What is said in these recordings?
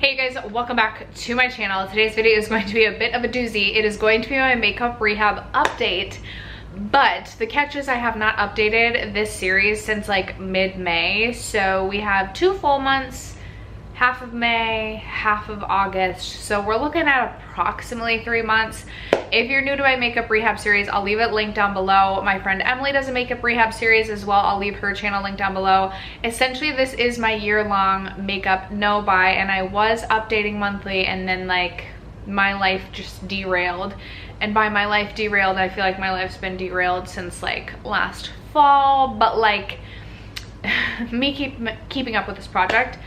Hey guys, welcome back to my channel. Today's video is going to be a bit of a doozy. It is going to be my makeup rehab update, but the catch is I have not updated this series since like mid-May. So we have 2 full months, half of May, half of August. So we're looking at approximately 3 months. If you're new to my makeup rehab series, I'll leave it linked down below. My friend Emily does a makeup rehab series as well. I'll leave her channel linked down below. Essentially, this is my year-long makeup no-buy, and I was updating monthly, and then like my life just derailed. And by my life derailed, I feel like my life's been derailed since like last fall, but like me keeping up with this project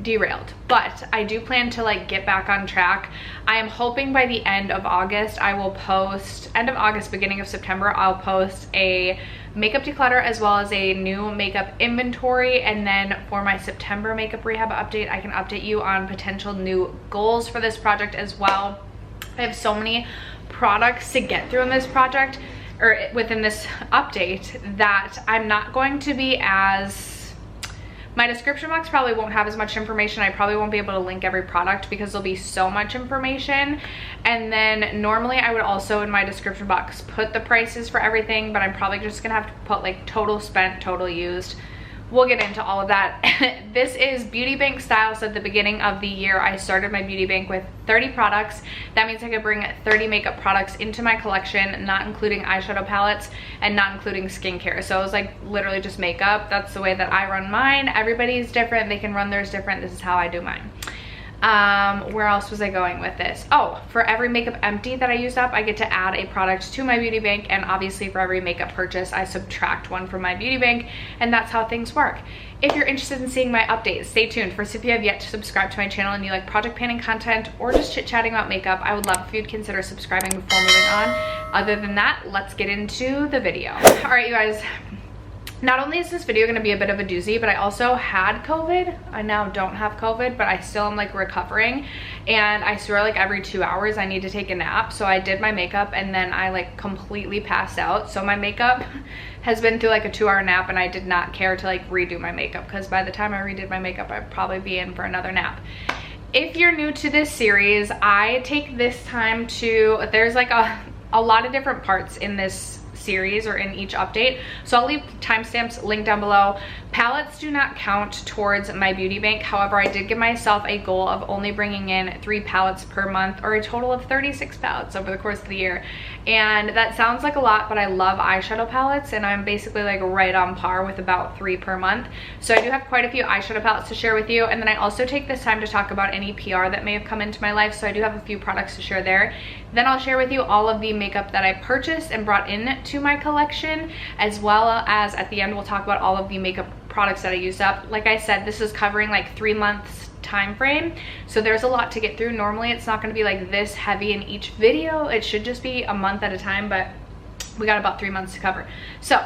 derailed. But I do plan to like get back on track. I am hoping by the end of August I will post, end of August, beginning of September, I'll post a makeup declutter as well as a new makeup inventory. And then for my September makeup rehab update, I can update you on potential new goals for this project as well. I have so many products to get through in this project, or within this update, that I'm not going to be as, my description box probably won't have as much information. I probably won't be able to link every product because there'll be so much information. And then normally I would also in my description box put the prices for everything, but I'm probably just gonna have to put like total spent, total used. We'll get into all of that. This is beauty bank style. So at the beginning of the year, I started my beauty bank with 30 products. That means I could bring 30 makeup products into my collection, not including eyeshadow palettes and not including skincare. So it was like literally just makeup. That's the way that I run mine. Everybody's different. They can run theirs different. This is how I do mine. Where else was I going with this? Oh, for every makeup empty that I use up, I get to add a product to my beauty bank, and obviously for every makeup purchase, I subtract one from my beauty bank, and that's how things work. If you're interested in seeing my updates, stay tuned. First, if you have yet to subscribe to my channel and you like project planning content or just chit-chatting about makeup, I would love if you'd consider subscribing before moving on. Other than that, let's get into the video. All right, you guys. Not only is this video going to be a bit of a doozy, but I also had COVID. I now don't have COVID, but I still am like recovering. And I swear like every 2 hours I need to take a nap. So I did my makeup and then I like completely passed out. So my makeup has been through like a 2-hour nap, and I did not care to like redo my makeup because by the time I redid my makeup, I'd probably be in for another nap. If you're new to this series, I take this time to, there's like a lot of different parts in this series or in each update, so I'll leave timestamps linked down below. Palettes do not count towards my beauty bank. However, I did give myself a goal of only bringing in 3 palettes per month, or a total of 36 palettes over the course of the year. And that sounds like a lot, but I love eyeshadow palettes, and I'm basically like right on par with about 3 per month. So I do have quite a few eyeshadow palettes to share with you. And then I also take this time to talk about any PR that may have come into my life. So I do have a few products to share there. Then I'll share with you all of the makeup that I purchased and brought in to my collection, as well as at the end we'll talk about all of the makeup products that I used up. Like I said, this is covering like 3 months time frame, so there's a lot to get through. Normally it's not going to be like this heavy in each video. It should just be a month at a time, but we got about 3 months to cover. So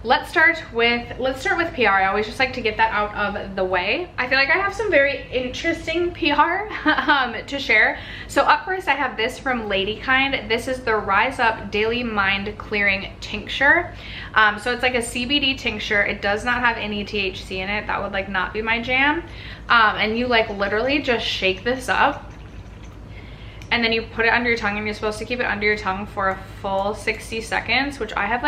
let's start with PR. I always just like to get that out of the way. I feel like I have some very interesting PR to share. So up first, I have this from Ladykind. This is the Rise Up Daily Mind Clearing Tincture. So it's like a CBD tincture. It does not have any THC in it. That would like not be my jam. And you like literally just shake this up, and then you put it under your tongue, and you're supposed to keep it under your tongue for a full 60 seconds, which I have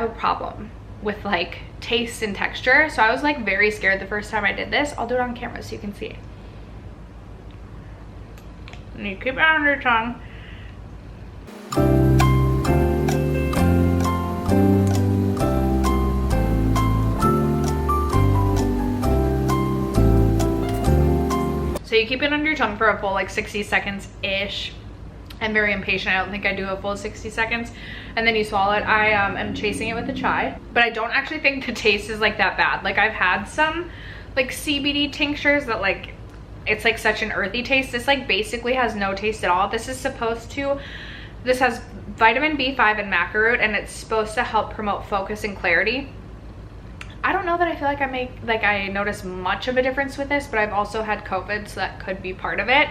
a problem with like taste and texture. So I was like very scared the first time I did this. I'll do it on camera so you can see it. And you keep it under your tongue. So you keep it under your tongue for a full like 60 seconds-ish. I'm very impatient. I don't think I do a full 60 seconds. And then you swallow it. I am chasing it with a chai, but I don't actually think the taste is like that bad. Like I've had some like CBD tinctures that like, it's like such an earthy taste. This like basically has no taste at all. This has vitamin B5 and maca root, and it's supposed to help promote focus and clarity. I don't know that I feel like I notice much of a difference with this, but I've also had COVID, so that could be part of it.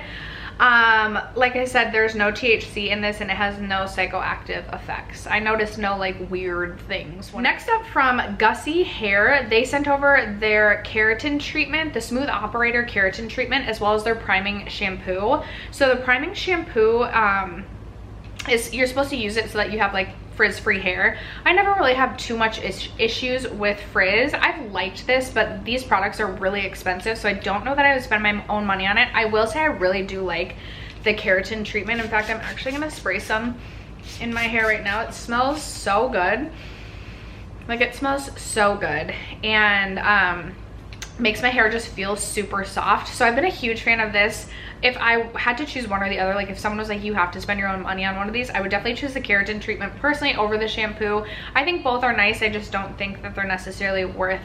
Like I said, there's no THC in this and it has no psychoactive effects. I noticed no like weird things. Next up from Gussie Hair, they sent over their keratin treatment, the Smooth Operator keratin treatment, as well as their priming shampoo. So the priming shampoo you're supposed to use it so that you have like frizz-free hair. I never really have too much issues with frizz. I've liked this, but these products are really expensive, so I don't know that I would spend my own money on it. I will say I really do like the keratin treatment. In fact, I'm actually gonna spray some in my hair right now. It smells so good. Like, it smells so good, and makes my hair just feel super soft. So I've been a huge fan of this. If I had to choose one or the other, like if someone was like, you have to spend your own money on one of these, I would definitely choose the keratin treatment personally over the shampoo. I think both are nice. I just don't think that they're necessarily worth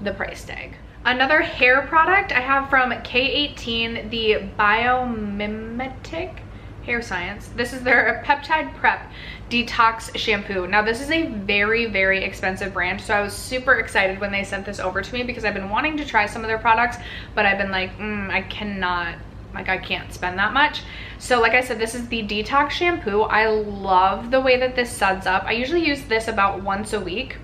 the price tag. Another hair product I have from K18, the Biomimetic Hair Science. This is their Peptide Prep Detox Shampoo. Now this is a very, very expensive brand, so I was super excited when they sent this over to me because I've been wanting to try some of their products, but I've been like, I can't spend that much. So like I said, this is the detox shampoo. I love the way that this suds up. I usually use this about once a week,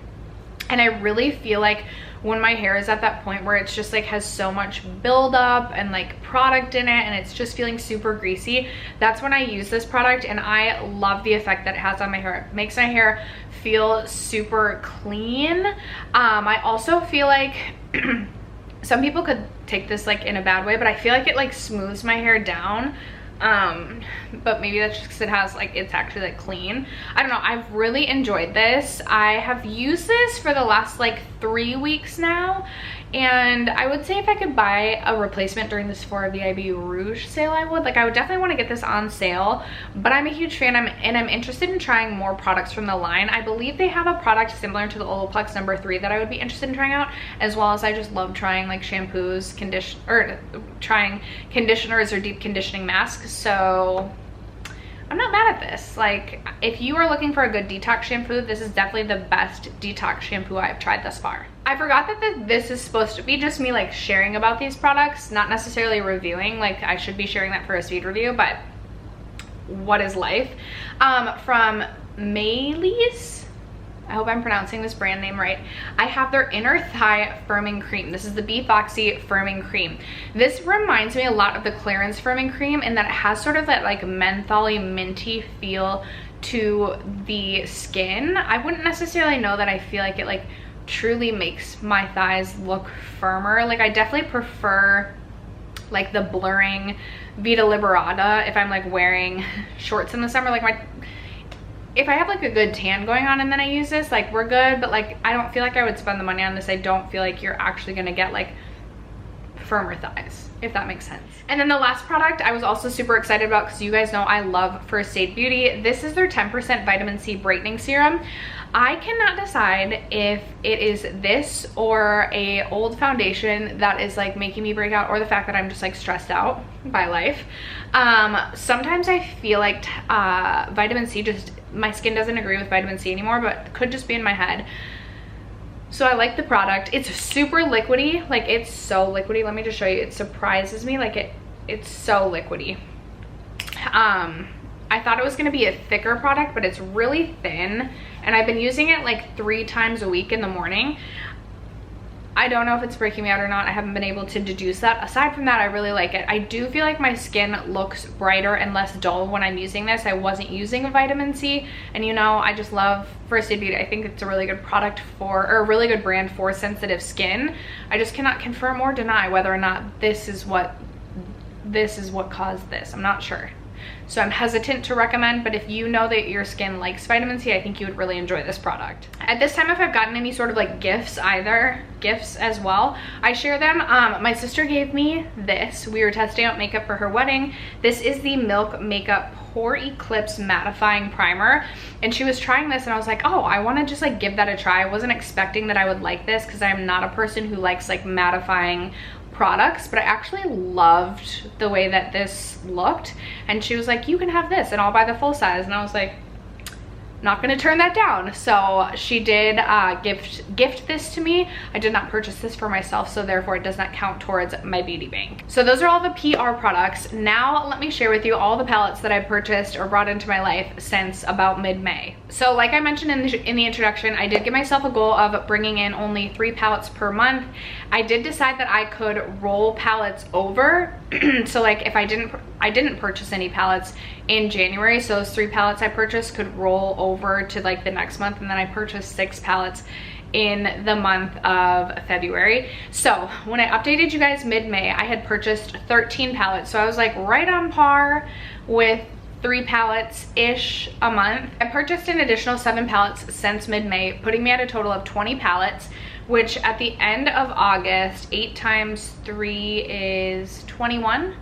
and I really feel like when my hair is at that point where it's just like has so much buildup and like product in it and it's just feeling super greasy, that's when I use this product, and I love the effect that it has on my hair. It makes my hair feel super clean. I also feel like some people could take this like in a bad way, but I feel like it like smooths my hair down. But maybe that's just because it has like, it's actually like clean. I don't know, I've really enjoyed this. I have used this for the last like 3 weeks now, and I would say if I could buy a replacement during the Sephora VIB Rouge sale, I would. Like, I would definitely want to get this on sale, but I'm a huge fan, and I'm interested in trying more products from the line. I believe they have a product similar to the Olaplex #3 that I would be interested in trying out, as well as I just love trying like shampoos, trying conditioners or deep conditioning masks. So I'm not mad at this. Like, if you are looking for a good detox shampoo, this is definitely the best detox shampoo I've tried thus far. I forgot that this is supposed to be just me like sharing about these products, not necessarily reviewing. Like, I should be sharing that for a speed review, but what is life? From Mayleys, I hope I'm pronouncing this brand name right. I have their Inner Thigh Firming Cream. This is the Beef Oxy Firming Cream. This reminds me a lot of the Clarins Firming Cream in that it has sort of that like mentholy, minty feel to the skin. I wouldn't necessarily know that I feel like it like truly makes my thighs look firmer. Like, I definitely prefer like the blurring Vita Liberata if I'm like wearing shorts in the summer. Like, if I have like a good tan going on and then I use this, like, we're good, but like, I don't feel like I would spend the money on this. I don't feel like you're actually gonna get like firmer thighs, if that makes sense. And then the last product I was also super excited about, because you guys know I love First Aid Beauty. This is their 10% vitamin C brightening serum. I cannot decide if it is this or a old foundation that is like making me break out, or the fact that I'm just like stressed out by life. Sometimes I feel like vitamin C, just my skin doesn't agree with vitamin C anymore, but could just be in my head. So I like the product. It's super liquidy. Like, it's so liquidy. Let me just show you. It surprises me. Like, it's so liquidy. I thought it was going to be a thicker product, but it's really thin, and I've been using it like 3 times a week in the morning. I don't know if it's breaking me out or not. I haven't been able to deduce that. Aside from that, I really like it. I do feel like my skin looks brighter and less dull when I'm using this. I wasn't using a vitamin C, and you know, I just love First Aid Beauty. I think it's a really good product for, or a really good brand for sensitive skin. I just cannot confirm or deny whether or not this is what caused this. I'm not sure. So I'm hesitant to recommend, but if you know that your skin likes vitamin C, I think you would really enjoy this product. At this time, if I've gotten any sort of like gifts as well, I share them. My sister gave me this. We were testing out makeup for her wedding. This is the Milk Makeup Pore Eclipse Mattifying Primer, and she was trying this, and I was like, oh, I want to just like give that a try. I wasn't expecting that I would like this, because I'm not a person who likes like mattifying products, but I actually loved the way that this looked, and she was like, you can have this and I'll buy the full size, and I was like, not gonna turn that down. So she did gift this to me. I did not purchase this for myself, so therefore it does not count towards my beauty bank. So those are all the PR products. Now let me share with you all the palettes that I purchased or brought into my life since about mid-May. So like I mentioned in the introduction, I did give myself a goal of bringing in only 3 palettes per month. I did decide that I could roll palettes over. So like if I didn't purchase any palettes in January, so those 3 palettes I purchased could roll over to like the next month, and then I purchased 6 palettes in the month of February. So when I updated you guys mid-May, I had purchased 13 palettes, so I was like right on par with 3 palettes-ish a month. I purchased an additional 7 palettes since mid-May, putting me at a total of 20 palettes, which at the end of August, 8 times 3 is 21.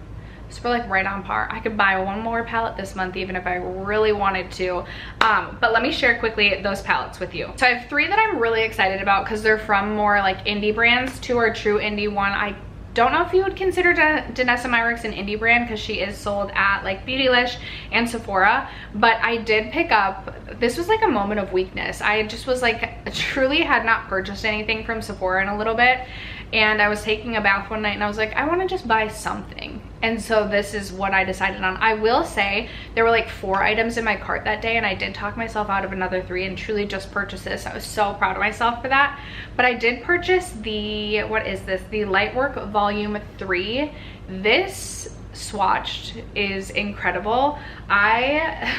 So we're like right on par. I could buy one more palette this month even if I really wanted to. But let me share quickly those palettes with you. So I have 3 that I'm really excited about because they're from more like indie brands. 2 are true indie. 1 I don't know if you would consider Danessa Myricks an indie brand because she is sold at like Beautylish and Sephora, but I did pick up, this was like a moment of weakness. I just was like, truly had not purchased anything from Sephora in a little bit, and I was taking a bath one night and I was like, I want to just buy something. And so this is what I decided on. I will say there were like 4 items in my cart that day, and I did talk myself out of another 3 and truly just purchased this. I was so proud of myself for that. But I did purchase the, what is this? The Lightwork Volume 3. This swatched is incredible. I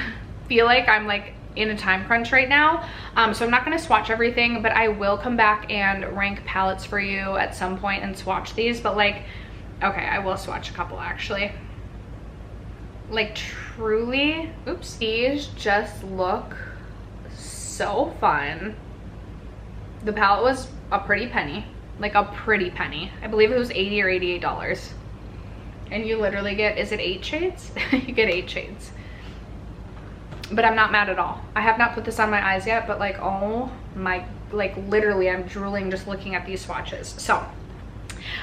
feel like I'm like in a time crunch right now, so I'm not going to swatch everything, but I will come back and rank palettes for you at some point and swatch these. But like, okay, I will swatch a couple actually. Like truly, oops, these just look so fun. The palette was a pretty penny, like a pretty penny. I believe it was $80 or $88. And you literally get, is it 8 shades? You get 8 shades. But I'm not mad at all. I have not put this on my eyes yet, but like, oh my, like literally I'm drooling just looking at these swatches. So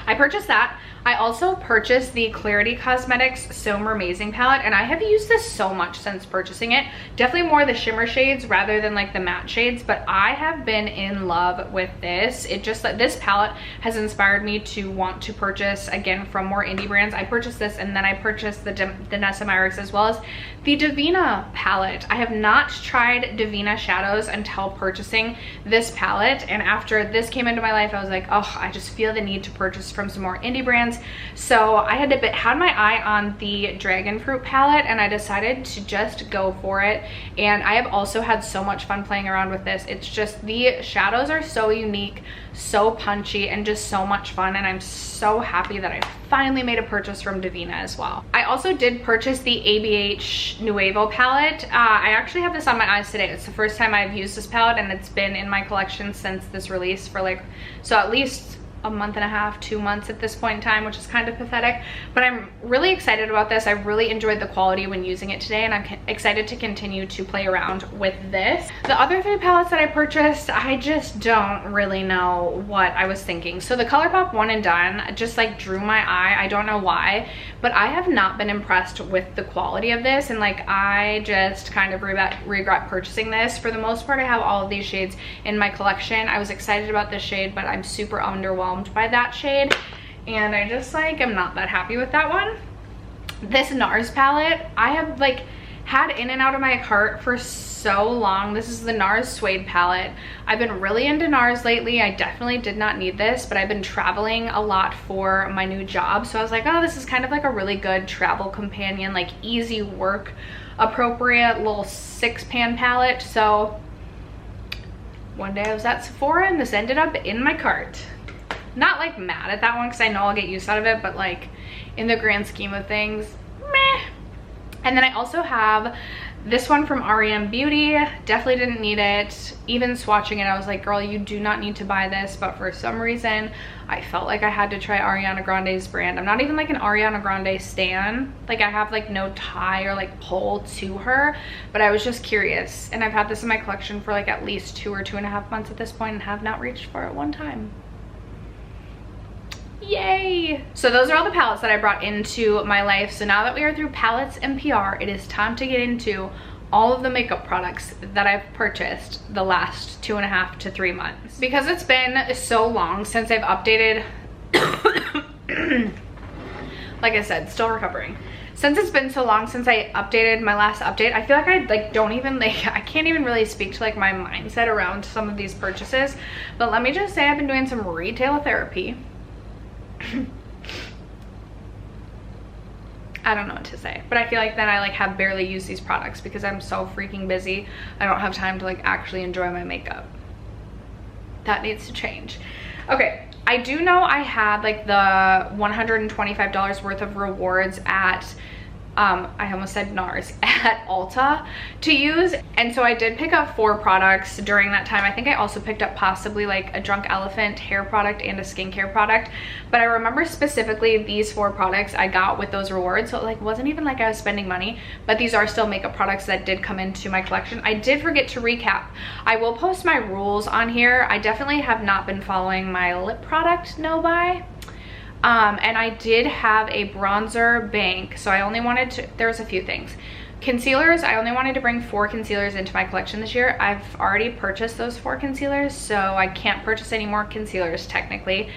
I purchased that. I also purchased the Clarity Cosmetics So Mermazing palette, and I have used this so much since purchasing it. Definitely more the shimmer shades rather than like the matte shades, but I have been in love with this. It just, this palette has inspired me to want to purchase again from more indie brands. I purchased this, and then I purchased the Danessa Myricks as well as the Divina palette. I have not tried Divina shadows until purchasing this palette, and after this came into my life, I was like, oh, I just feel the need to purchase from some more indie brands. So I had my eye on the Dragon Fruit palette, and I decided to just go for it. And I have also had so much fun playing around with this. It's just, the shadows are so unique, so punchy, and just so much fun, and I'm so happy that I finally made a purchase from Divina as well. I also did purchase the ABH Nuevo palette. I actually have this on my eyes today. It's the first time I've used this palette, and it's been in my collection since this release for like, so at least a month and a half, 2 months at this point in time, which is kind of pathetic, but I'm really excited about this. I really enjoyed the quality when using it today, and I'm excited to continue to play around with this. The other 3 palettes that I purchased, I just don't really know what I was thinking. So the ColourPop One and Done just like drew my eye. I don't know why, but I have not been impressed with the quality of this, and like I just kind of regret purchasing this. For the most part, I have all of these shades in my collection. I was excited about this shade, but I'm super underwhelmed by that shade, and I just like am not that happy with that one. This NARS palette I have like had in and out of my cart for so long. This is the NARS Suede palette. I've been really into NARS lately. I definitely did not need this, but I've been traveling a lot for my new job, so I was like, oh, this is kind of like a really good travel companion, like easy work appropriate little 6-pan palette. So one day I was at Sephora and this ended up in my cart. Not like mad at that one because I know I'll get use out of it, but like in the grand scheme of things, meh. And then I also have this one from REM Beauty. Definitely didn't need it. Even swatching it, I was like, girl, you do not need to buy this, but for some reason I felt like I had to try Ariana Grande's brand. I'm not even like an Ariana Grande stan. Like I have like no tie or like pull to her, but I was just curious, and I've had this in my collection for like at least 2 or 2.5 months at this point and have not reached for it one time. Yay! So those are all the palettes that I brought into my life. So now that we are through palettes and PR, it is time to get into all of the makeup products that I've purchased the last 2.5 to 3 months. Because it's been so long since I've updated, like I said, still recovering. Since it's been so long since I updated my last update, I feel like I like don't even like, I can't even really speak to like my mindset around some of these purchases. But let me just say I've been doing some retail therapy. I don't know what to say, but I feel like then I like have barely used these products because I'm so freaking busy. I don't have time to like actually enjoy my makeup. That needs to change. Okay, I do know I had like the $125 worth of rewards at I almost said NARS, at Ulta to use, and so I did pick up 4 products during that time. I think I also picked up possibly like a Drunk Elephant hair product and a skincare product, but I remember specifically these 4 products I got with those rewards, so it like wasn't even like I was spending money, but these are still makeup products that did come into my collection. I did forget to recap. I will post my rules on here. I definitely have not been following my lip product no buy. And I did have a bronzer bank, so I only wanted to, there's a few things. Concealers, I only wanted to bring 4 concealers into my collection this year. I've already purchased those 4 concealers, so I can't purchase any more concealers technically.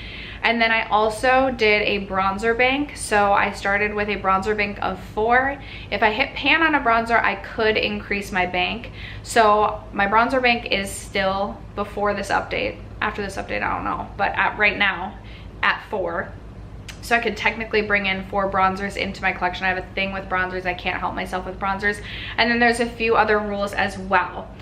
And then I also did a bronzer bank, so I started with a bronzer bank of 4. If I hit pan on a bronzer, I could increase my bank. So my bronzer bank is still, before this update, after this update I don't know, but at right now at 4. So I could technically bring in 4 bronzers into my collection. I have a thing with bronzers. I can't help myself with bronzers. And then there's a few other rules as well.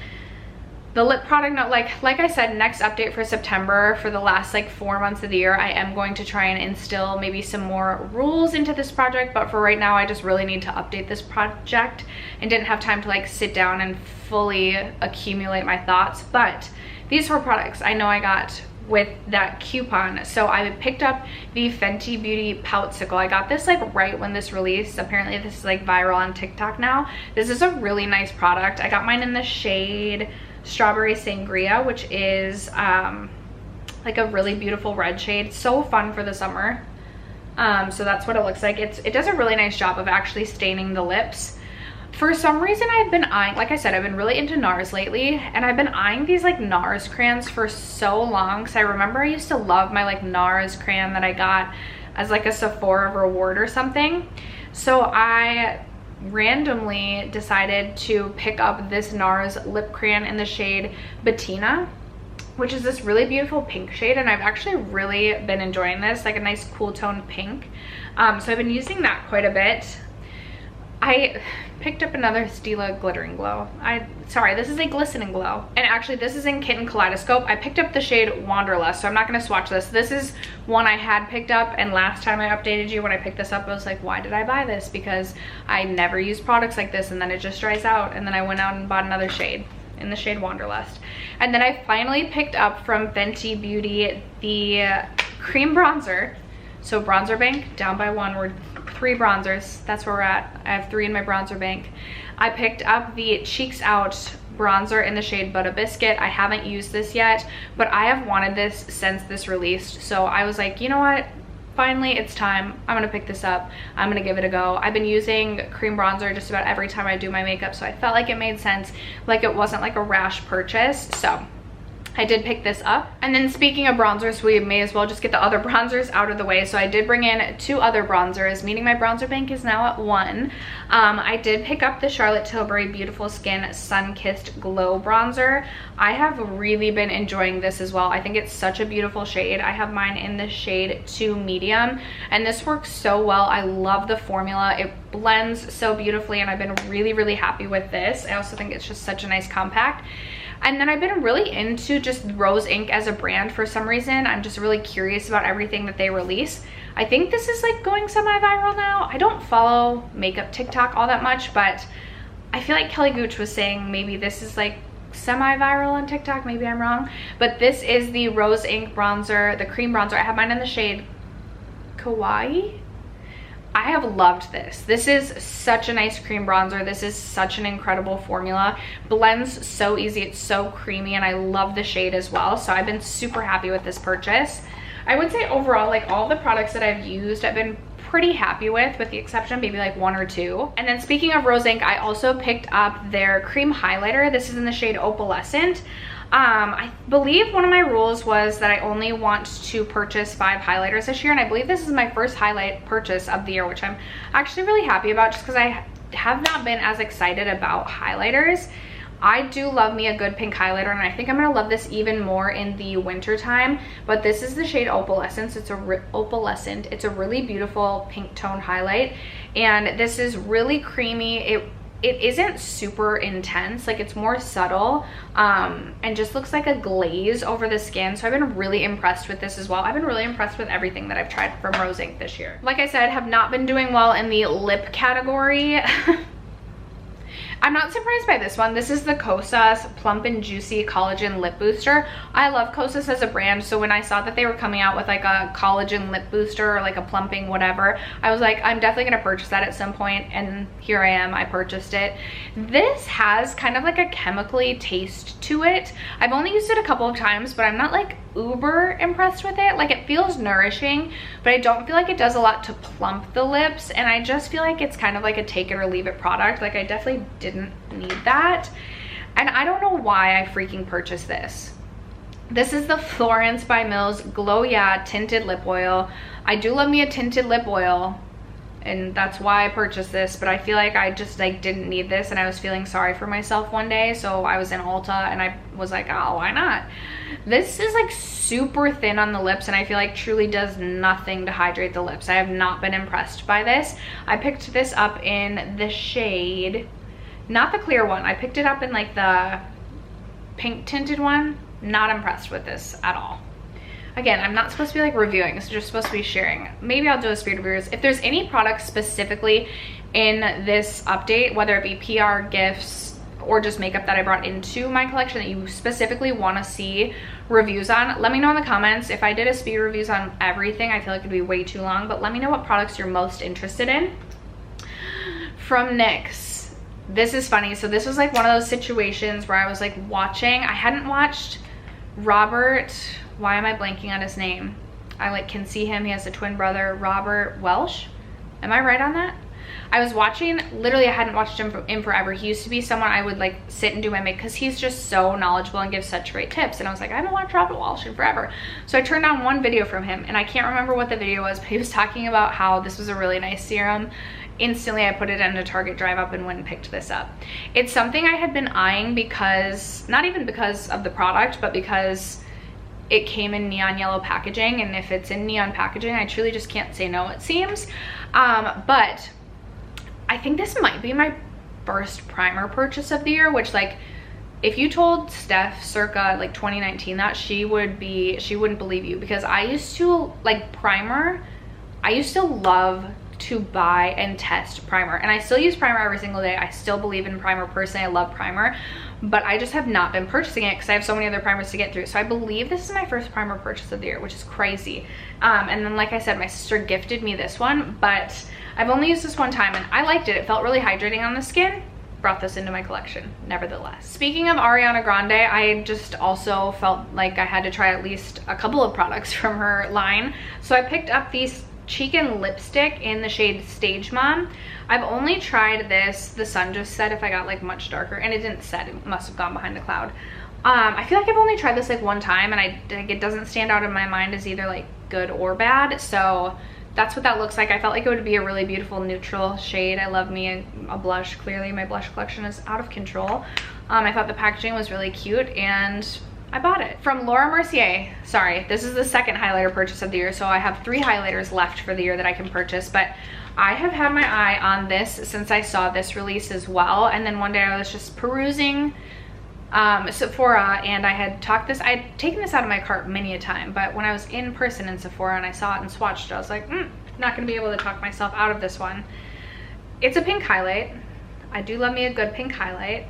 The lip product note, like I said, next update for September, for the last like 4 months of the year, I am going to try and instill maybe some more rules into this project. But for right now, I just really need to update this project and didn't have time to like sit down and fully accumulate my thoughts. But these 4 products I know I got with that coupon. So I picked up the Fenty Beauty Poutsicle. I got this like right when this released. Apparently this is like viral on TikTok now. This is a really nice product. I got mine in the shade Strawberry Sangria, which is like a really beautiful red shade. So fun for the summer. So that's what it looks like. It does a really nice job of actually staining the lips. For some reason, I've been eyeing, like I said, I've been really into NARS lately, and I've been eyeing these like NARS crayons for so long. So I remember I used to love my like NARS crayon that I got as like a Sephora reward or something. So I randomly decided to pick up this NARS lip crayon in the shade Bettina, which is this really beautiful pink shade, and I've actually really been enjoying this, like a nice cool toned pink. So I've been using that quite a bit. I picked up another Stila Glittering Glow. Sorry, this is a Glistening Glow. And actually this is in Kitten Kaleidoscope. I picked up the shade Wanderlust, so I'm not gonna swatch this. This is one I had picked up, and last time I updated you when I picked this up, I was like, why did I buy this? Because I never use products like this, and then it just dries out, and then I went out and bought another shade in the shade Wanderlust. And then I finally picked up from Fenty Beauty the cream bronzer. So bronzer bank, down by 1, we're 3 bronzers, that's where we're at. I have 3 in my bronzer bank. I picked up the Cheeks Out bronzer in the shade Butter Biscuit. I haven't used this yet, but I have wanted this since this released. So I was like, you know what? Finally, it's time. I'm gonna pick this up. I'm gonna give it a go. I've been using cream bronzer just about every time I do my makeup, so I felt like it made sense, like it wasn't like a rash purchase. So I did pick this up. And then speaking of bronzers, we may as well just get the other bronzers out of the way. So I did bring in 2 other bronzers, meaning my bronzer bank is now at 1. I did pick up the Charlotte Tilbury Beautiful Skin Sun-Kissed Glow Bronzer. I have really been enjoying this as well. I think it's such a beautiful shade. I have mine in the shade 2 Medium, and this works so well. I love the formula. It blends so beautifully, and I've been really, really happy with this. I also think it's just such a nice compact. And then I've been really into just Rose Inc as a brand for some reason. I'm just really curious about everything that they release. I think this is like going semi-viral now. I don't follow makeup TikTok all that much, but I feel like Kelly Gooch was saying maybe this is like semi-viral on TikTok. Maybe I'm wrong. But this is the Rose Inc bronzer, the cream bronzer. I have mine in the shade Kawaii. I have loved this. This is such a nice cream bronzer. This is such an incredible formula. Blends so easy. It's so creamy, and I love the shade as well. So I've been super happy with this purchase. I would say overall, like all the products that I've used, I've been pretty happy with the exception of maybe like 1 or 2. And then speaking of rose ink, I also picked up their cream highlighter. This is in the shade Opalescent. I believe one of my rules was that I only want to purchase 5 highlighters this year, and I believe this is my first highlight purchase of the year, which I'm actually really happy about just because I have not been as excited about highlighters. I do love me a good pink highlighter, and I think I'm gonna love this even more in the winter time. But this is the shade Opalescent. It's a really beautiful pink tone highlight, and this is really creamy. It isn't super intense, like it's more subtle, and just looks like a glaze over the skin. So I've been really impressed with this as well. I've been really impressed with everything that I've tried from Rose Inc this year. Like I said, have not been doing well in the lip category. I'm not surprised by this one. This is the Kosas Plump and Juicy Collagen Lip Booster. I love Kosas as a brand, so when I saw that they were coming out with like a collagen lip booster or like a plumping whatever, I was like, I'm definitely gonna purchase that at some point, and here I am, I purchased it. This has kind of like a chemically taste to it. I've only used it a couple of times, but I'm not like uber impressed with it. Like, it feels nourishing, but I don't feel like it does a lot to plump the lips, and I just feel like it's kind of like a take it or leave it product. Like, I definitely didn't need that, and I don't know why I freaking purchased this. This is the Florence by Mills Glow Yeah Tinted Lip Oil. I do love me a tinted lip oil, and that's why I purchased this, but I feel like I just like didn't need this, and I was feeling sorry for myself one day, so I was in Ulta and I was like, oh, why not? This is like super thin on the lips, and I feel like truly does nothing to hydrate the lips. I have not been impressed by this. I picked this up in the shade, not the clear one, I picked it up in like the pink tinted one. Not impressed with this at all. Again, I'm not supposed to be like reviewing, it's just supposed to be sharing. Maybe I'll do a speed reviews. If there's any products specifically in this update, whether it be PR, gifts, or just makeup that I brought into my collection that you specifically want to see reviews on, let me know in the comments. If I did a speed reviews on everything, I feel like it'd be way too long, but let me know what products you're most interested in. From NYX, this is funny. So this was like one of those situations where I was like watching, I hadn't watched Robert, why am I blanking on his name? I like can see him, he has a twin brother, Robert Welsh. Am I right on that? I was watching, literally I hadn't watched him in forever. He used to be someone I would like sit and do my makeup because he's just so knowledgeable and gives such great tips. And I was like, I haven't watched Robert Welsh in forever. So I turned on one video from him, and I can't remember what the video was, but he was talking about how this was a really nice serum. Instantly I put it in a Target drive up and went and picked this up. It's something I had been eyeing because, not even because of the product, but because it came in neon yellow packaging, and if it's in neon packaging, I truly just can't say no, it seems. But I think this might be my first primer purchase of the year, which, like, if you told Steph circa like 2019 that, she wouldn't believe you, because I used to like primer. I used to love to buy and test primer, and I still use primer every single day. I still believe in primer personally. I love primer, but I just have not been purchasing it because I have so many other primers to get through. So I believe this is my first primer purchase of the year, which is crazy. And then, like I said, my sister gifted me this one, but I've only used this one time and I liked it. It felt really hydrating on the skin. Brought this into my collection nevertheless. Speaking of Ariana Grande, I just also felt like I had to try at least a couple of products from her line. So I picked up these cheek and lipstick in the shade Stage Mom. I've only tried this. The sun just set if I got like much darker, and it didn't set, it must have gone behind the cloud. I feel like I've only tried this like one time, and it doesn't stand out in my mind as either like good or bad, so that's what that looks like. I felt like it would be a really beautiful neutral shade. I love me a blush. Clearly my blush collection is out of control. I thought the packaging was really cute, and I bought it. From Laura Mercier, sorry, this is the second highlighter purchase of the year, so I have 3 highlighters left for the year that I can purchase, but I have had my eye on this since I saw this release as well. And then one day I was just perusing Sephora, and I had taken this out of my cart many a time, but when I was in person in Sephora and I saw it and swatched it, I was like, not gonna be able to talk myself out of this one. It's a pink highlight. I do love me a good pink highlight.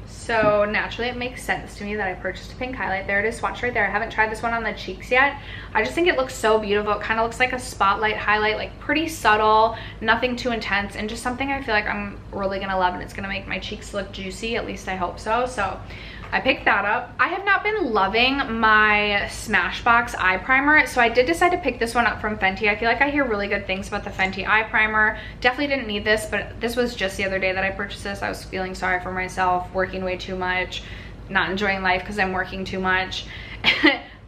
So naturally it makes sense to me that I purchased a pink highlight. There it is swatched right there. I haven't tried this one on the cheeks yet. I just think it looks so beautiful. It kind of looks like a spotlight highlight, like pretty subtle, nothing too intense, and just something I feel like I'm really gonna love, and it's gonna make my cheeks look juicy. At least I hope so. So I picked that up. I have not been loving my Smashbox eye primer, so I did decide to pick this one up from Fenty. I feel like I hear really good things about the Fenty eye primer. Definitely didn't need this, but this was just the other day that I purchased this. I was feeling sorry for myself, working way too much, not enjoying life because I'm working too much.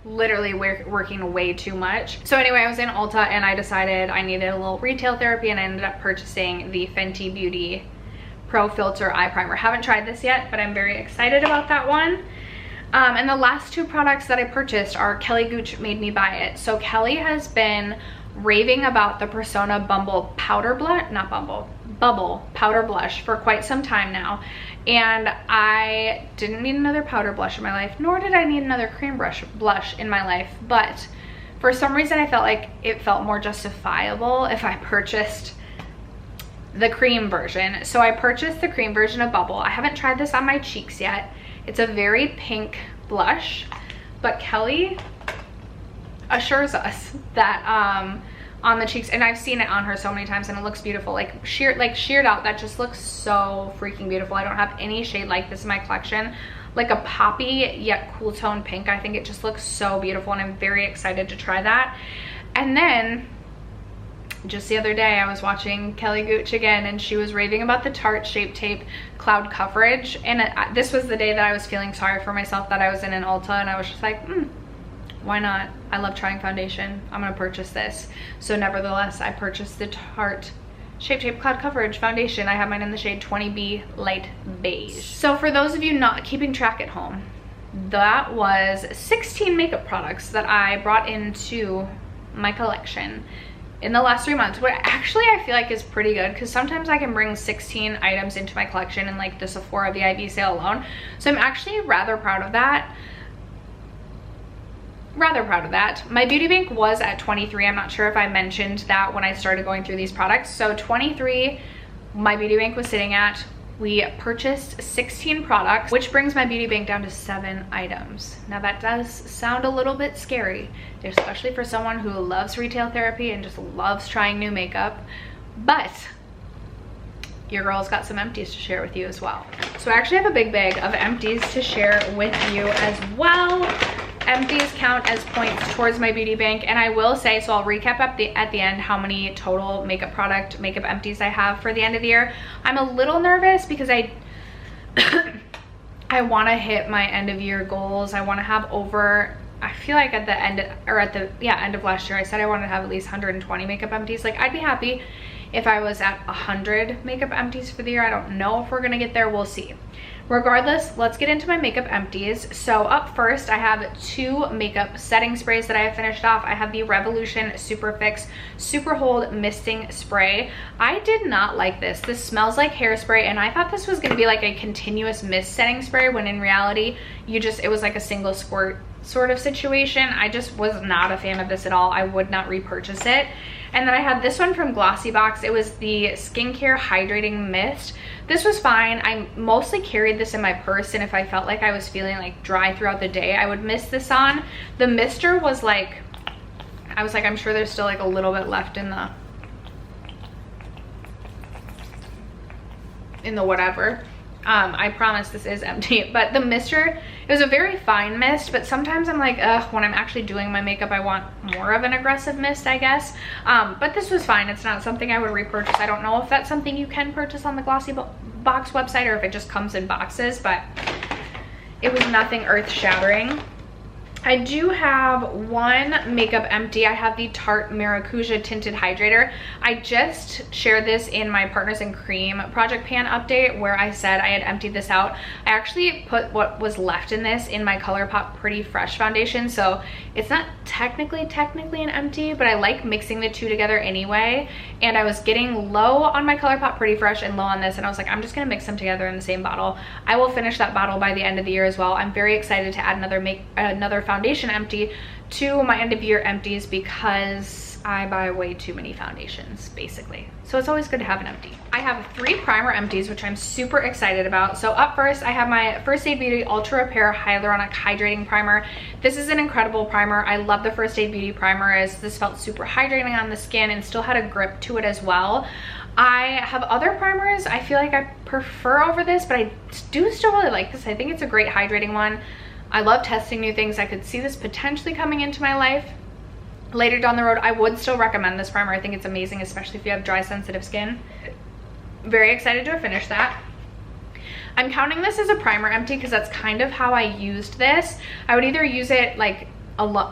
Literally working way too much. So anyway, I was in Ulta and I decided I needed a little retail therapy, and I ended up purchasing the Fenty Beauty Pro Filter Eye Primer. Haven't tried this yet, but I'm very excited about that one. And the last two products that I purchased are Kelly Gooch Made Me Buy It. So Kelly has been raving about the Persona Bubble Powder Blush, not Bubble, Bubble Powder Blush for quite some time now. And I didn't need another powder blush in my life, nor did I need another cream blush in my life. But for some reason, I felt like it felt more justifiable if I purchased the cream version. So I purchased the cream version of Bubble. I haven't tried this on my cheeks yet. It's a very pink blush, but Kelly assures us that on the cheeks, and I've seen it on her so many times and it looks beautiful, like sheared out. That just looks so freaking beautiful. I don't have any shade like this in my collection, like a poppy yet cool tone pink. I think it just looks so beautiful and I'm very excited to try that. And then just the other day I was watching Kelly Gooch again, and she was raving about the Tarte Shape Tape Cloud Coverage, and this was the day that I was feeling sorry for myself that I was in an Ulta, and I was just like, why not? I love trying foundation. I'm gonna purchase this. So nevertheless, I purchased the Tarte Shape Tape Cloud Coverage foundation. I have mine in the shade 20B Light Beige. So for those of you not keeping track at home, that was 16 makeup products that I brought into my collection in the last 3 months, what actually I feel like is pretty good, because sometimes I can bring 16 items into my collection in like the Sephora VIB sale alone. So I'm actually rather proud of that. My beauty bank was at 23. I'm not sure if I mentioned that when I started going through these products. So 23, my beauty bank was sitting at. We purchased 16 products, which brings my beauty bank down to 7 items. Now that does sound a little bit scary, especially for someone who loves retail therapy and just loves trying new makeup, but your girl's got some empties to share with you as well. So I actually have a big bag of empties to share with you as well. Empties count as points towards my beauty bank, and I will say, so I'll recap at the end how many total makeup empties I have for the end of the year. I'm a little nervous because I want to hit my end of year goals. I want to have over, I feel like at the end of last year I said I wanted to have at least 120 makeup empties. Like, I'd be happy if I was at 100 makeup empties for the year. I don't know if we're gonna get there, we'll see. Regardless, let's get into my makeup empties. So up first, I have 2 makeup setting sprays that I have finished off. I have the Revolution Super Fix Super Hold Misting Spray. I did not like this. This smells like hairspray, and I thought this was gonna be like a continuous mist setting spray, when in reality, it was like a single squirt sort of situation. I just was not a fan of this at all. I would not repurchase it. And then I had this one from Glossybox. It was the Skincare Hydrating Mist. This was fine. I mostly carried this in my purse, and if I felt like I was feeling like dry throughout the day, I would mist this on. The mister was like, I was like, I'm sure there's still like a little bit left in the whatever. I promise this is empty, but the mister, it was a very fine mist, but sometimes I'm like, ugh, when I'm actually doing my makeup, I want more of an aggressive mist, I guess. But this was fine. It's not something I would repurchase. I don't know if that's something you can purchase on the Glossybox website or if it just comes in boxes, but it was nothing earth-shattering. I do have one makeup empty. I have the Tarte Maracuja Tinted Hydrator. I just shared this in my Partners in Cream Project Pan update where I said I had emptied this out. I actually put what was left in this in my ColourPop Pretty Fresh foundation, so it's not technically an empty, but I like mixing the two together anyway. And I was getting low on my ColourPop Pretty Fresh and low on this, and I was like, I'm just gonna mix them together in the same bottle. I will finish that bottle by the end of the year as well. I'm very excited to add another foundation empty to my end of year empties because I buy way too many foundations, basically. So it's always good to have an empty. I have 3 primer empties, which I'm super excited about. So up first, I have my First Aid Beauty Ultra Repair Hyaluronic Hydrating Primer. This is an incredible primer. I love the First Aid Beauty primer, as this felt super hydrating on the skin and still had a grip to it as well. I have other primers I feel like I prefer over this, but I do still really like this. I think it's a great hydrating one. I love testing new things. I could see this potentially coming into my life later down the road. I would still recommend this primer. I think it's amazing, especially if you have dry, sensitive skin. Very excited to finish that. I'm counting this as a primer empty because that's kind of how I used this. I would either use it like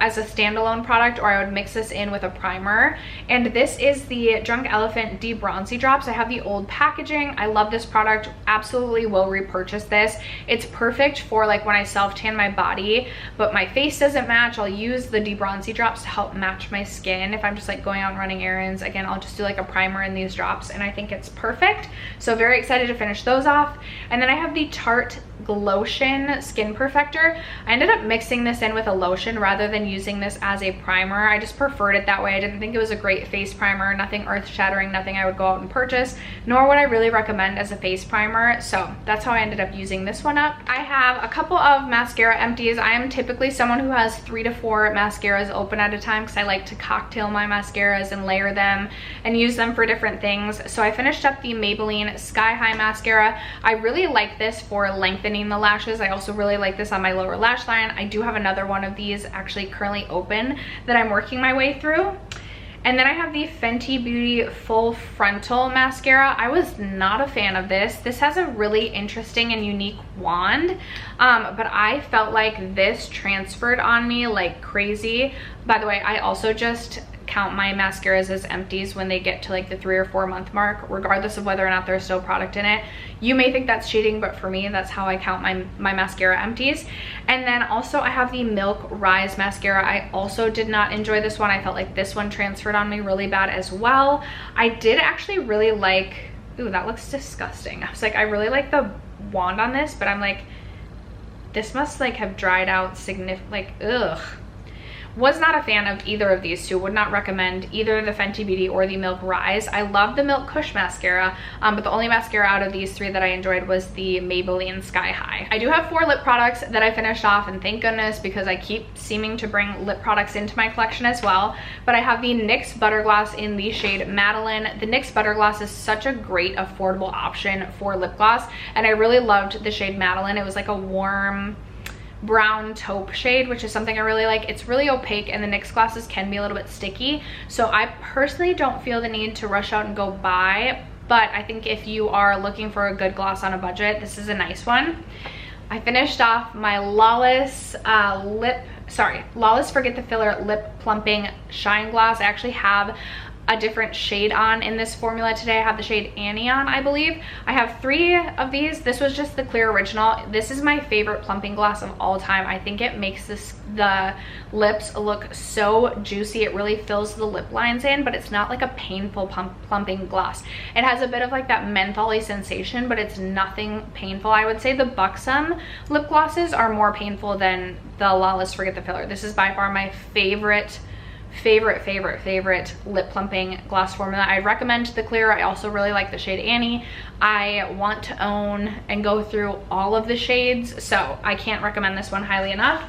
as a standalone product, or I would mix this in with a primer. And this is the Drunk Elephant De-Bronzy Drops. I have the old packaging. I love this product. Absolutely will repurchase this. It's perfect for like when I self-tan my body, but my face doesn't match. I'll use the De-Bronzy Drops to help match my skin. If I'm just like going out and running errands, again, I'll just do like a primer in these drops, and I think it's perfect. So very excited to finish those off. And then I have the Tarte Glotion Skin Perfector. I ended up mixing this in with a lotion rather than using this as a primer. I just preferred it that way. I didn't think it was a great face primer, nothing earth-shattering, nothing I would go out and purchase, nor would I really recommend as a face primer. So that's how I ended up using this one up. I have a couple of mascara empties. I am typically someone who has 3 to 4 mascaras open at a time because I like to cocktail my mascaras and layer them and use them for different things. So I finished up the Maybelline Sky High Mascara. I really like this for lengthening the lashes. I also really like this on my lower lash line. I do have another one of these actually currently open that I'm working my way through. And then I have the Fenty Beauty Full Frontal Mascara. I was not a fan of this. This has a really interesting and unique wand, but I felt like this transferred on me like crazy. By the way, I also just count my mascaras as empties when they get to like the 3 or 4 month mark, regardless of whether or not there's still product in it. You may think that's cheating, but for me, that's how I count my mascara empties. And then also I have the Milk Rise Mascara. I also did not enjoy this one. I felt like this one transferred on me really bad as well. I did actually really like, ooh, that looks disgusting. I was like, I really like the wand on this, but I'm like, this must like have dried out significantly, like, ugh. Was not a fan of either of these two. Would not recommend either the Fenty Beauty or the Milk Rise. I love the Milk Kush mascara, but the only mascara out of these 3 that I enjoyed was the Maybelline Sky High. I do have 4 lip products that I finished off, and thank goodness, because I keep seeming to bring lip products into my collection as well. But I have the NYX Butter Gloss in the shade Madeline. The NYX Butter Gloss is such a great affordable option for lip gloss, and I really loved the shade Madeline. It was like a warm brown taupe shade, which is something I really like. It's really opaque, and the NYX glosses can be a little bit sticky, so I personally don't feel the need to rush out and go buy, but I think if you are looking for a good gloss on a budget, this is a nice one. I finished off my Lawless Lawless Forget the Filler Lip Plumping Shine Gloss. I actually have a different shade on in this formula today. I have the shade Anion, I believe. I have 3 of these. This was just the clear original. This is my favorite plumping gloss of all time. I think it makes the lips look so juicy. It really fills the lip lines in, but it's not like a painful plumping gloss. It has a bit of like that mentholy sensation, but it's nothing painful. I would say the Buxom lip glosses are more painful than the Lawless Forget the Filler. This is by far my favorite lip plumping gloss formula. I recommend the clear. I also really like the shade Annie. I want to own and go through all of the shades, so I can't recommend this one highly enough.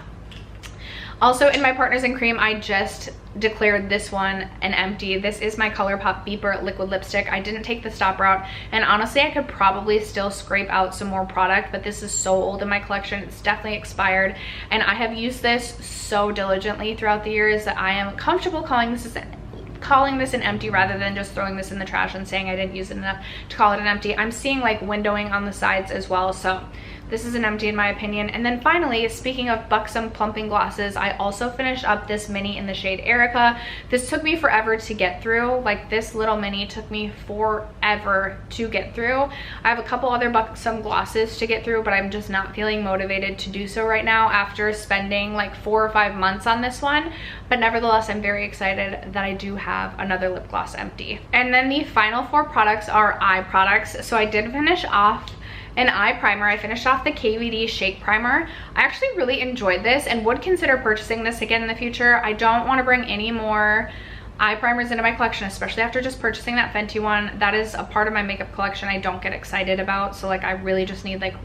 Also in my Partners in Cream, I just declared this one an empty. This is my ColourPop Beeper liquid lipstick. I didn't take the stop route, and honestly I could probably still scrape out some more product, but this is so old in my collection. It's definitely expired, and I have used this so diligently throughout the years that I am comfortable calling this an empty rather than just throwing this in the trash and saying I didn't use it enough to call it an empty. I'm seeing like windowing on the sides as well, so this is an empty in my opinion. And then finally, speaking of Buxom plumping glosses, I also finished up this mini in the shade Erica. This took me forever to get through. Like, this little mini took me forever to get through. I have a couple other Buxom glosses to get through, but I'm just not feeling motivated to do so right now after spending like 4 or 5 months on this one. But nevertheless, I'm very excited that I do have another lip gloss empty. And then the final 4 products are eye products. So I did finish off an eye primer. I finished off the KVD Shake Primer. I actually really enjoyed this and would consider purchasing this again in the future. I don't want to bring any more eye primers into my collection, especially after just purchasing that Fenty one. That is a part of my makeup collection I don't get excited about. So like I really just need like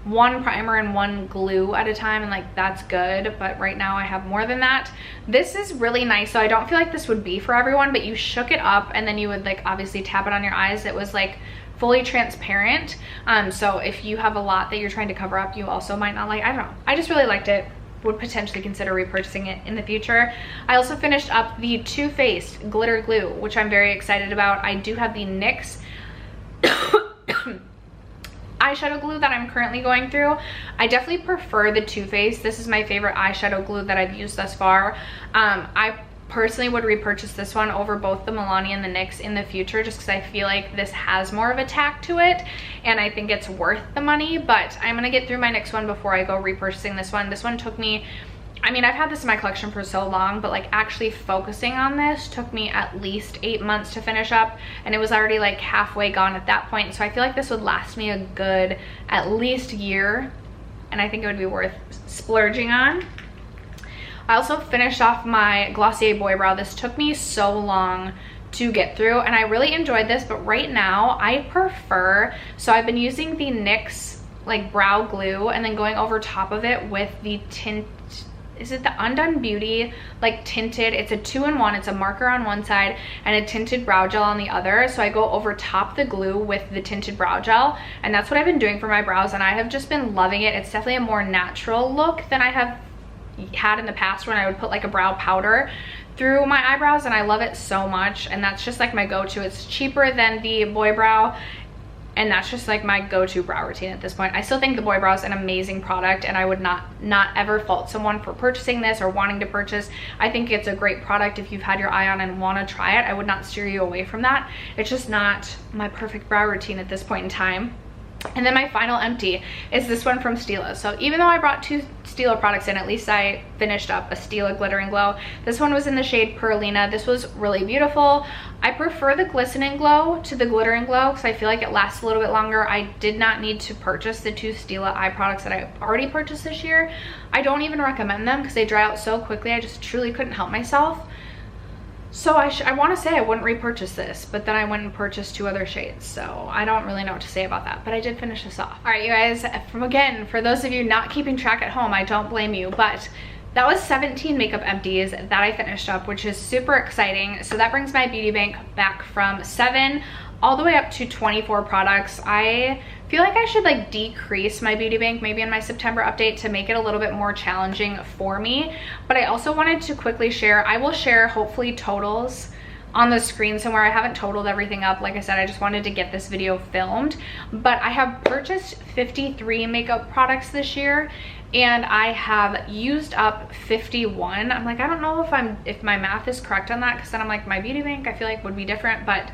one primer and one glue at a time, and like that's good. But right now I have more than that. This is really nice. So I don't feel like this would be for everyone, but you shook it up and then you would like obviously tap it on your eyes. It was like fully transparent. So if you have a lot that you're trying to cover up, you also might not like, I don't know. I just really liked it. Would potentially consider repurchasing it in the future. I also finished up the Too Faced glitter glue, which I'm very excited about. I do have the NYX eyeshadow glue that I'm currently going through. I definitely prefer the Too Faced. This is my favorite eyeshadow glue that I've used thus far. I personally would repurchase this one over both the Milani and the NYX in the future, just because I feel like this has more of a tack to it and I think it's worth the money. But I'm gonna get through my NYX one before I go repurchasing this one. This one took me, I mean, I've had this in my collection for so long, but like actually focusing on this took me at least 8 months to finish up, and it was already like halfway gone at that point. So I feel like this would last me a good at least year, and I think it would be worth splurging on. I also finished off my Glossier Boy Brow. This took me so long to get through and I really enjoyed this, but right now I prefer, so I've been using the NYX like brow glue and then going over top of it with the tint, is it the Undone Beauty like tinted, it's a 2-in-1, it's a marker on one side and a tinted brow gel on the other. So I go over top the glue with the tinted brow gel, and that's what I've been doing for my brows, and I have just been loving it. It's definitely a more natural look than I have had in the past when I would put like a brow powder through my eyebrows, and I love it so much. And that's just like my go-to. It's cheaper than the Boy Brow, and that's just like my go-to brow routine at this point. I still think the Boy Brow is an amazing product, and I would not ever fault someone for purchasing this or wanting to purchase. I think it's a great product if you've had your eye on and want to try it. I would not steer you away from that. It's just not my perfect brow routine at this point in time. And then my final empty is this one from Stila. So even though I brought 2 Stila products in, at least I finished up a Stila Glitter and Glow. This one was in the shade Perlina. This was really beautiful. I prefer the Glisten and Glow to the Glitter and Glow because I feel like it lasts a little bit longer. I did not need to purchase the 2 Stila eye products that I already purchased this year. I don't even recommend them because they dry out so quickly. I just truly couldn't help myself. So I want to say I wouldn't repurchase this, but then I went and purchased 2 other shades. So I don't really know what to say about that, but I did finish this off. All right, you guys, again, for those of you not keeping track at home, I don't blame you, but that was 17 makeup empties that I finished up, which is super exciting. So that brings my beauty bank back from 7 all the way up to 24 products. I feel like I should like decrease my beauty bank maybe in my September update to make it a little bit more challenging for me. But I also wanted to quickly share, I will share hopefully totals on the screen somewhere. I haven't totaled everything up. Like I said, I just wanted to get this video filmed, but I have purchased 53 makeup products this year and I have used up 51. I'm like, I don't know if my math is correct on that, because then I'm like, my beauty bank I feel like would be different, but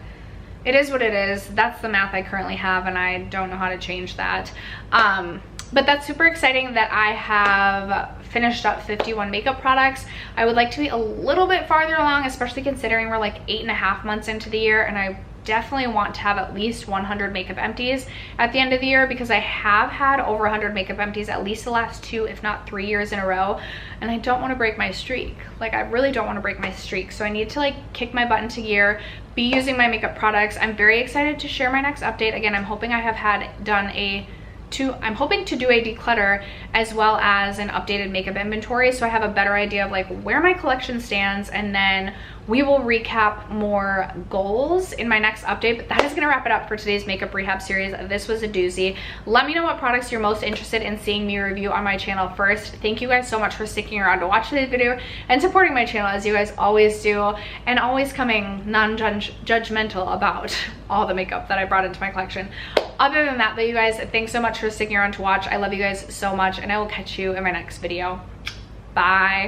it is what it is. That's the math I currently have and I don't know how to change that. But that's super exciting that I have finished up 51 makeup products. I would like to be a little bit farther along, especially considering we're like 8.5 months into the year, and I definitely want to have at least 100 makeup empties at the end of the year, because I have had over 100 makeup empties at least the last 2 if not 3 years in a row, and I don't want to break my streak. Like, I really don't want to break my streak, so I need to like kick my butt into gear, be using my makeup products. I'm very excited to share my next update. Again, I'm hoping I have done I'm hoping to do a declutter as well as an updated makeup inventory, so I have a better idea of like where my collection stands, and then we will recap more goals in my next update. But that is going to wrap it up for today's makeup rehab series. This was a doozy. Let me know what products you're most interested in seeing me review on my channel first. Thank you guys so much for sticking around to watch today's video and supporting my channel as you guys always do, and always coming non-judgmental about all the makeup that I brought into my collection. Other than that though, you guys, thanks so much for sticking around to watch. I love you guys so much, and I will catch you in my next video. Bye.